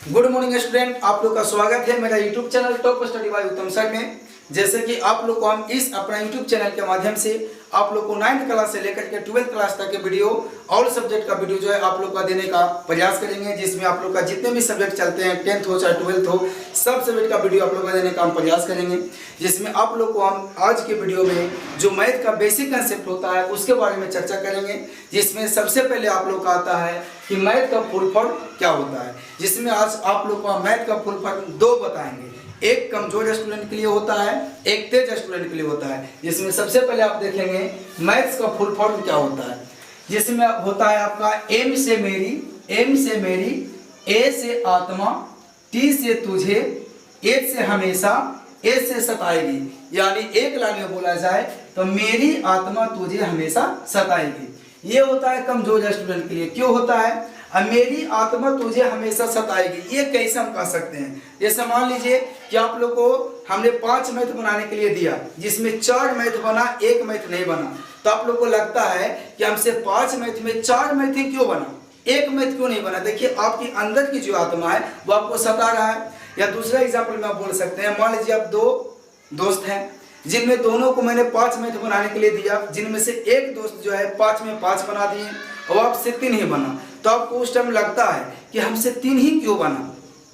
Good morning student, आप लोग का स्वागत है मेरा YouTube channel top study bye उत्तम सर में। जैसे कि आप लोग को हम इस अपना यूट्यूब चैनल के माध्यम से आप लोग को 9th क्लास से लेकर के 12th क्लास तक के वीडियो ऑल सब्जेक्ट का वीडियो जो है आप लोग का देने का प्रयास करेंगे, जिसमें आप लोग का जितने भी सब्जेक्ट चलते हैं 10th हो चाहे 12th हो, सब सब्जेक्ट का वीडियो आप लोग का देने का हम प्रयास करेंगे। जिसमें आप लोग को हम आज के वीडियो में जो मैथ का बेसिक कंसेप्ट होता है उसके बारे में चर्चा करेंगे। जिसमें सबसे पहले आप लोग का आता है कि मैथ का फुल फॉर्म क्या होता है, जिसमें आज आप लोग को मैथ का फुल फॉर्म दो बताएंगे। एक कमजोर स्टूडेंट के लिए होता है, एक तेज स्टूडेंट के लिए होता है। जिसमें सबसे पहले आप देखेंगे मैथ्स का फुल फॉर्म क्या होता है, जिसमें होता है आपका एम से मेरी, ए से आत्मा, टी से तुझे, एच से हमेशा, एच से सताएगी। यानी एक लाइन में बोला जाए तो मेरी आत्मा तुझे हमेशा सताएगी। ये होता है कमजोर स्टूडेंट के लिए। क्यों होता है? मेरी आत्मा तुझे हमेशा सताएगी, ये कैसे हम कह सकते हैं? जैसे मान लीजिए कि आप लोग को हमने 5 मैथ बनाने के लिए दिया, जिसमें 4 मैथ बना, 1 मैथ नहीं बना, तो आप लोग को लगता है कि हमसे 5 मैथ में 4 मैथ ही क्यों बना, 1 मैथ क्यों नहीं बना? देखिए आपकी अंदर की जो आत्मा है वो आपको सता रहा है। या दूसरा एग्जाम्पल में आप बोल सकते हैं, मान लीजिए आप 2 दोस्त हैं, जिनमें दोनों को मैंने 5 मैथ बनाने के लिए दिया, जिनमें से एक दोस्त जो है 5 में 5 बना दिए और आपसे 3 ही बना, तो आपको उस टाइम लगता है कि हमसे 3 ही क्यों बना,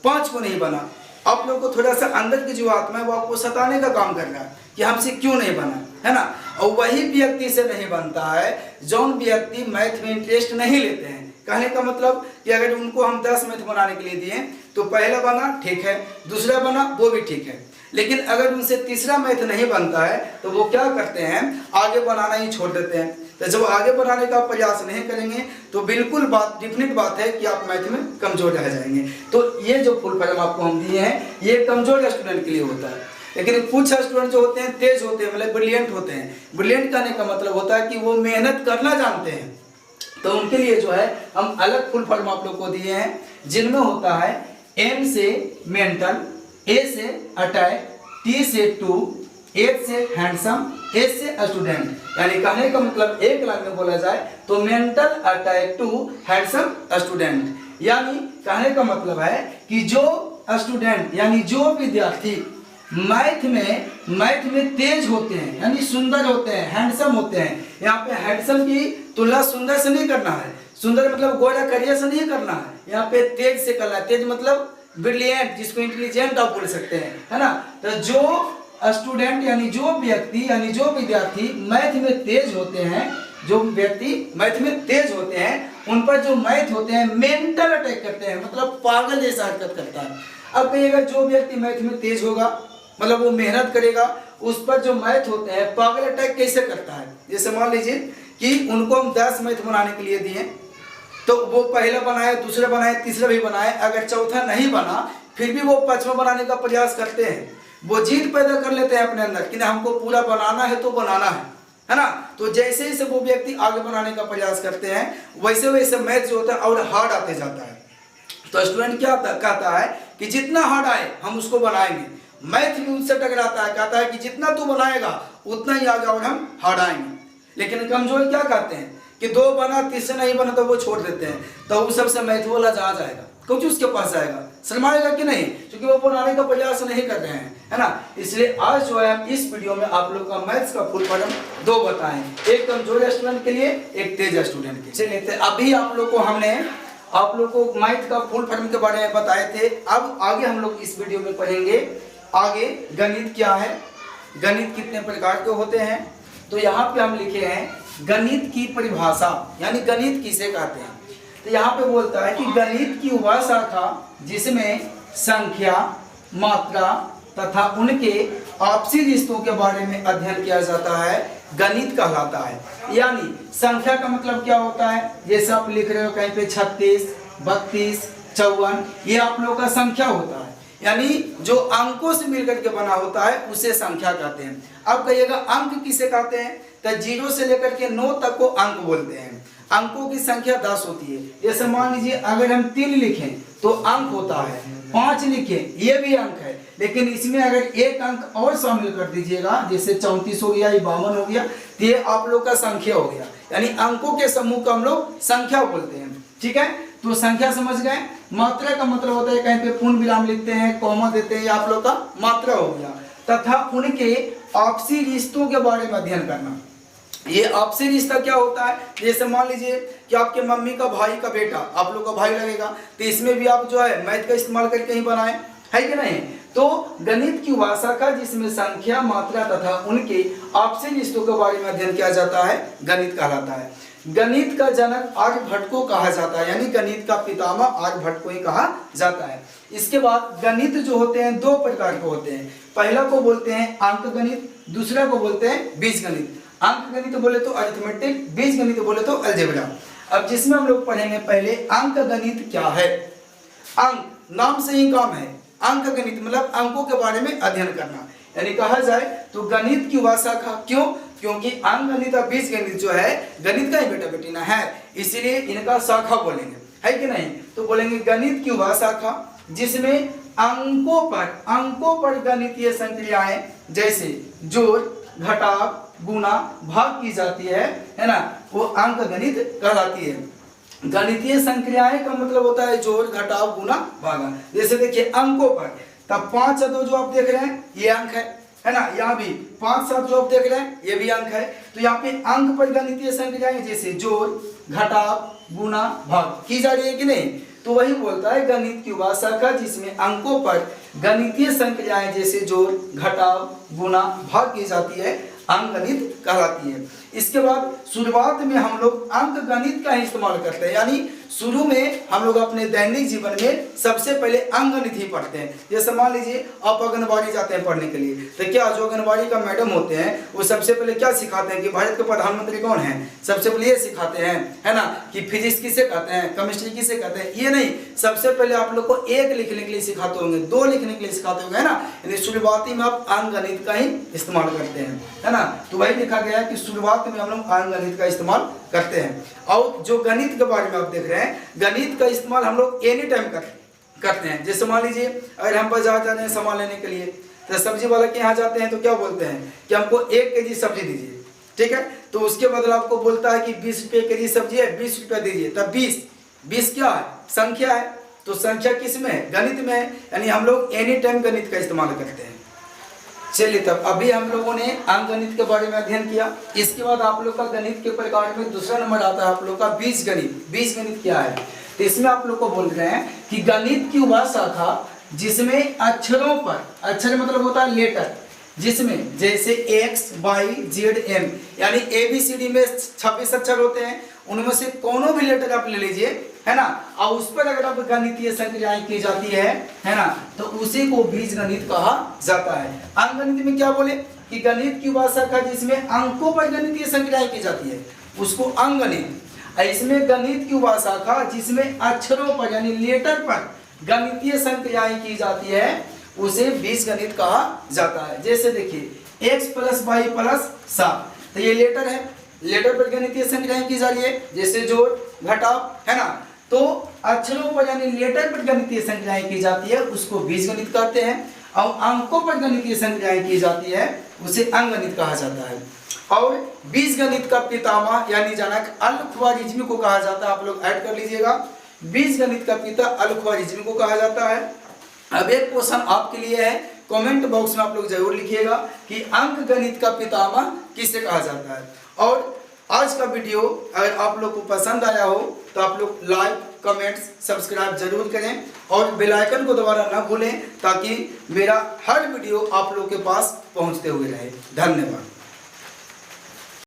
5 को नहीं बना। आप लोग को थोड़ा सा अंदर की जो आत्मा है वो आपको सताने का काम कर रहा है कि हमसे क्यों नहीं बना, है ना। और वही व्यक्ति से नहीं बनता है जौन व्यक्ति मैथ में इंटरेस्ट नहीं लेते हैं। कहने का मतलब कि अगर उनको हम 10 मैथ बनाने के लिए दिए तो पहला बना ठीक है, दूसरा बना वो भी ठीक है, लेकिन अगर उनसे तीसरा मैथ नहीं बनता है तो वो क्या करते हैं, आगे बनाना ही छोड़ देते हैं। तो जब आगे बढ़ाने का प्रयास नहीं करेंगे तो बिल्कुल बात डेफिनेट बात है कि आप मैथ में कमजोर रह जाएंगे। तो ये जो फुल फॉर्म आपको हम दिए हैं ये कमजोर स्टूडेंट के लिए होता है। लेकिन कुछ स्टूडेंट जो होते हैं तेज होते हैं, मतलब ब्रिलियंट होते हैं। ब्रिलियंट कहने का मतलब होता है कि वो मेहनत करना जानते हैं, तो उनके लिए जो है हम अलग फुल फॉर्म आप लोग को दिए हैं, जिनमें होता है एम से मेंटल, ए से अटैक, टी से टू, एच से हैंडसम, एच से स्टूडेंट। यानी कहने का मतलब एक लाइन में बोला जाए तो mental attack to handsome student. यानी कहने का मतलब है कि जो स्टूडेंट यानी जो विद्यार्थी मैथ में तेज होते हैं, यानी सुंदर होते हैं, हैंडसम होते हैं। यहाँ पे हैंडसम की तुलना सुंदर से नहीं करना है, सुंदर मतलब गोरा करिया से नहीं करना है, यहाँ पे तेज से करना है। तेज मतलब ब्रिलियंट, जिसको इंटेलिजेंट आप बोल सकते हैं, है ना। तो जो स्टूडेंट यानी जो व्यक्ति यानी जो विद्यार्थी मैथ में तेज होते हैं, जो व्यक्ति मैथ में तेज होते हैं, उन पर जो मैथ होते हैं मेंटल अटैक करते हैं, मतलब पागल जैसा हरकत करता है। अब कहिएगा जो व्यक्ति मैथ में तेज होगा मतलब वो मेहनत करेगा, उस पर जो मैथ होते हैं पागल अटैक कैसे करता है? जैसे मान लीजिए कि उनको हम 10 मैथ बनाने के लिए दिए, तो वो पहला बनाए, दूसरा बनाए, तीसरा भी बनाए, अगर चौथा नहीं बना फिर भी वो 5वां बनाने का प्रयास करते हैं। वो जीत पैदा कर लेते हैं अपने अंदर कि हमको पूरा बनाना है तो बनाना है ना। तो जैसे ही वो व्यक्ति आगे बनाने का प्रयास करते हैं वैसे वैसे मैथ जो होता है और हार्ड आते जाता है। तो स्टूडेंट क्या कहता है कि जितना हार्ड आए हम उसको बनाएंगे। मैथ भी उससे टकराता है, कहता है कि जितना तू बनाएगा उतना ही आगे और हम हार्ड आएंगे। लेकिन कमजोर क्या कहते हैं कि 2 बना, तीसरा नहीं बना तो वो छोड़ देते हैं। तो वो सबसे मैथ वाला जहाँ जाएगा क्योंकि उसके पास जाएगा, शर्माएगा कि नहीं, क्योंकि वो बनाने का प्रयास नहीं कर रहे हैं, है ना। इसलिए आज जो है हम इस वीडियो में आप लोग का मैथ्स का फुल फॉर्म 2 बताएं, एक कमजोर स्टूडेंट के लिए, एक तेज स्टूडेंट के लिए। अभी आप लोग को मैथ का फुल फॉर्म के बारे में बताए थे। अब आगे हम लोग इस वीडियो में पढ़ेंगे आगे गणित क्या है, गणित कितने प्रकार के होते हैं। तो यहाँ पे हम लिखे हैं गणित की परिभाषा, यानी गणित किसे कहते हैं। तो यहाँ पे बोलता है कि गणित की वह शाखा जिसमें संख्या, मात्रा तथा उनके आपसी रिश्तों के बारे में अध्ययन किया जाता है, गणित कहलाता है। यानी संख्या का मतलब क्या होता है, जैसे आप लिख रहे हो कहीं पे 36, 32, 54, ये आप लोगों का संख्या होता है। यानी जो अंकों से मिलकर के बना होता है उसे संख्या कहते हैं। अब कहिएगा अंक किसे कहते हैं, तो 0 से लेकर के 9 तक को अंक बोलते हैं। अंकों की संख्या 10 होती है। जैसे मान लीजिए अगर हम 3 लिखें तो अंक होता है, 5 लिखें ये भी अंक है, लेकिन इसमें अगर एक अंक और शामिल कर दीजिएगा, जैसे 34 हो गया, 52 हो गया, तो ये आप लोग का संख्या हो गया। यानी अंकों के समूह को हम लोग संख्या बोलते हैं, ठीक है। तो संख्या समझ गए। मात्रा का मतलब होता है कहीं पे पूर्ण विराम लिखते हैं, कॉमा देते हैं, आप लोग का मात्रा हो गया। तथा उनके आपसी रिश्तों के बारे में अध्ययन करना। ये आपसी रिश्ता क्या होता है, जैसे मान लीजिए कि आपके मम्मी का भाई का बेटा आप लोग का भाई लगेगा, तो इसमें भी आप जो है मैथ का इस्तेमाल करके ही बनाए, है कि नहीं। तो गणित की वह शाखा जिसमें संख्या, मात्रा तथा उनके आपसी रिश्तों के बारे में अध्ययन किया जाता है, गणित कहलाता है। गणित का जनक आर्यभट्ट को कहा जाता है, यानी गणित का पितामह आर्यभट्ट को ही कहा जाता है। इसके बाद गणित जो होते हैं दो प्रकार के होते हैं। पहला को बोलते हैं अंक गणित, दूसरा को बोलते हैं बीज गणित। अंक गणित बोले तो अरिथमेटिक, बीज गणित बोले तो अलजेब्रा। अब जिसमें हम लोग पढ़ेंगे पहले अंक गणित क्या है। अंक नाम से ही काम है, अंक गणित मतलब अंकों के बारे में अध्ययन करना, यानी कहा जाए तो गणित की वह शाखा। क्यों? क्योंकि अंक गणित और बीज गणित जो है गणित का ही बेटा बेटी ना है, इसीलिए इनका शाखा बोलेंगे, है कि नहीं। तो बोलेंगे गणित की वह शाखा जिसमें अंकों पर गणितीय संक्रियाएं जैसे जोड़, घटाव, गुणा, भाग की जाती है ना, वो अंक गणित कहलाती है। गणितीय संक्रियाएं का मतलब होता है जोड़, घटाव, गुणा, भागा। जैसे देखिए अंकों पर, तब 5 और 2 जो आप देख रहे हैं ये अंक है ना, यहाँ भी 5 7 जो आप देख रहे हैं ये भी अंक है। तो यहाँ पे अंक पर गणितीय संक्रियाएं जैसे जोड़, घटाव, गुणा, भाग की जा रही है कि नहीं। तो वही बोलता है गणित की वह शाखा जिसमें अंकों पर गणितीय संक्रियाएं जैसे जोड़, घटाव, गुणा, भाग की जाती है, अंक गणित कहलाती है। इसके बाद शुरुआत में हम लोग अंक गणित का ही इस्तेमाल करते हैं, यानी शुरू में हम लोग अपने दैनिक जीवन में सबसे पहले अंक गणित ही पढ़ते हैं। जैसे मान लीजिए आप आंगनबाड़ी जाते हैं पढ़ने के लिए, तो क्या जो आंगनबाड़ी का मैडम होते हैं वो सबसे पहले क्या सिखाते हैं कि भारत के प्रधानमंत्री कौन है, सबसे पहले ये सिखाते हैं, है ना, कि फिजिक्स किसे कहते हैं, केमिस्ट्री किसे कहते हैं। ये नहीं, सबसे पहले आप लोग को 1 लिखने के लिए सिखाते होंगे, 2 लिखने के लिए सिखाते होंगे, है ना। यानी शुरुआती में आप अंक गणित का ही इस्तेमाल करते हैं, है ना। तो वही लिखा गया है कि शुरुआत में हम लोग अंक गणित का इस्तेमाल करते हैं। और जो गणित के बारे में आप देख रहे हैं, गणित का इस्तेमाल हम लोग एनी टाइम करते हैं। जैसे मान लीजिए अगर हम बाजार जा रहे हैं सामान लेने के लिए, तो सब्जी वाला के यहाँ जाते हैं तो क्या बोलते हैं कि हमको 1 केजी सब्जी दीजिए, ठीक है। तो उसके बदले आपको बोलता है कि 20 रुपये केजी सब्जी है, 20 रुपया दीजिए। तब 20 क्या है, संख्या है। तो संख्या किस में है, गणित में है, यानी हम लोग एनी टाइम गणित का इस्तेमाल करते हैं। चलिए, तब अभी हम लोगों ने अंक गणित के बारे में अध्ययन किया। इसके बाद आप लोग का गणित के प्रकार में दूसरा नंबर आता है आप लोग का बीज गणित। बीज गणित क्या है, तो इसमें आप लोग को बोल रहे हैं कि गणित की वह शाखा जिसमें अक्षरों पर, अक्षर मतलब होता है लेटर, जिसमें जैसे x, y, z, m यानी ABCD में 26 अक्षर होते हैं, उनमें से कोनो भी लेटर आप ले लीजिए, है ना, और उस पर अगर आप गणितीय संक्रियाएं की जाती है ना, तो उसी को बीज गणित कहा जाता है। अंक गणित में क्या बोले कि गणित की वह शाखा जिसमें अंकों पर गणितीय संक्रियाएं की जाती है उसको अंक गणित। इसमें गणित की वह शाखा जिसमें अक्षरों पर यानी लेटर पर गणितीय संक्रियाएं की जाती है उसे बीज गणित कहा जाता है। जैसे देखिए x + y + 7, तो ये लेटर है, लेटर पर गणितीय संक्रियाएं की जा रही है, जैसे जोड़, घटाव, है ना। तो अक्षरों पर यानी लेटर पर गणितीय संक्रियाएं की जाती है उसको बीज गणित कहते हैं, और अंकों पर गणितीय संक्रियाएं की जाती है उसे अंक गणित कहा जाता है। और बीज गणित का पितामह यानी जनक अल-ख्वारिज़मी को कहा जाता है। आप लोग ऐड कर लीजिएगा, बीज गणित का पिता अल-ख्वारिज़मी को कहा जाता है। अब एक क्वेश्चन आपके लिए है, कमेंट बॉक्स में आप लोग जरूर लिखिएगा कि अंक गणित का पितामह किसे कहा जाता है। और आज का वीडियो अगर आप लोग को पसंद आया हो तो आप लोग लाइक, कमेंट्स, सब्सक्राइब जरूर करें और बेल आइकन को दबाना ना भूलें ताकि मेरा हर वीडियो आप लोग के पास पहुंचते हुए रहे। धन्यवाद।